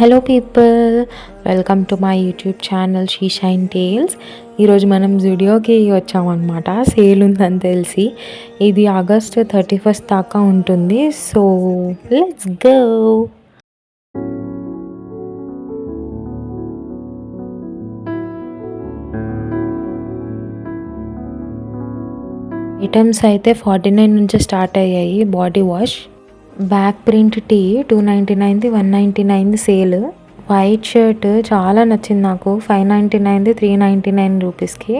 Hello people, welcome to my YouTube channel She Shine Tales. ఈరోజు మనం జుడియోకి వచ్చామన్నమాట. Sale ఉందని తెలిసి. ఇది ఆగస్ట్ 31 దాకా ఉంటుంది. So let's go. ఐటమ్స్ అయితే 49 నుంచి స్టార్ట్ అయ్యాయి. Body wash, back print T 299, 199 sale. White shirt చాలా నచ్చింది నాకు. 599, 399 రూపీస్కి.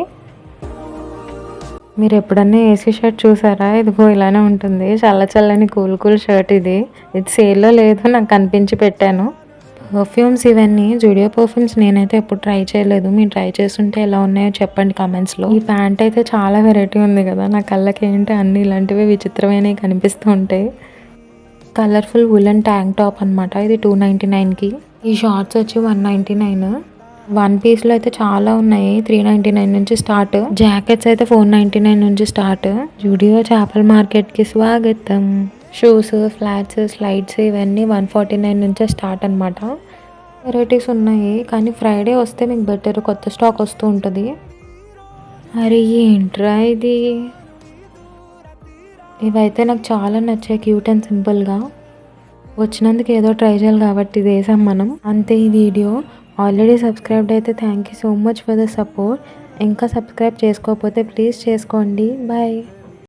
మీరు ఎప్పుడన్నా ఏసీ షర్ట్ చూసారా? ఇదిగో ఇలానే ఉంటుంది. చల్లని కూల్ షర్ట్ ఇది సేల్లో లేదు, నాకు కనిపించి పెట్టాను. పర్ఫ్యూమ్స్ ఇవన్నీ జూడియో పర్ఫ్యూమ్స్ నేనైతే ఎప్పుడు ట్రై చేయలేదు. మీరు ట్రై చేస్తుంటే ఎలా ఉన్నాయో చెప్పండి కామెంట్స్లో. ఈ ప్యాంట్ అయితే చాలా వెరైటీ ఉంది కదా, నా కళ్ళకి ఏంటి అన్ని ఇలాంటివి విచిత్రమైనవి కనిపిస్తూ ఉంటాయి. కలర్ఫుల్ వులెన్ ట్యాంక్ టాప్ అనమాట. ఇది 299కి. ఈ షార్ట్స్ వచ్చి 199. వన్ పీస్లో అయితే చాలా ఉన్నాయి. 399 నుంచి స్టార్ట్. జాకెట్స్ అయితే 499 నుంచి స్టార్ట్. జూడియో చేపల మార్కెట్కి స్వాగతం. షూస్, ఫ్లాట్స్, స్లైడ్స్ ఇవన్నీ 149 నుంచే స్టార్ట్ అనమాట. వెరైటీస్ ఉన్నాయి, కానీ ఫ్రైడే వస్తే మీకు బెటర్, కొత్త స్టాక్ వస్తూ ఉంటుంది. అరే ఏంట్రా ఇది! ఇవైతే నాకు చాలా నచ్చాయి, క్యూట్ అండ్ సింపుల్గా. వచ్చినందుకు ఏదో ట్రై చేయాలి కాబట్టి ఇది వేసాం మనం. అంతే ఈ వీడియో. ఆల్రెడీ సబ్స్క్రైబ్డ్ అయితే thank you so much for the support. ఇంకా సబ్స్క్రైబ్ చేసుకోకపోతే ప్లీజ్ చేసుకోండి. బాయ్.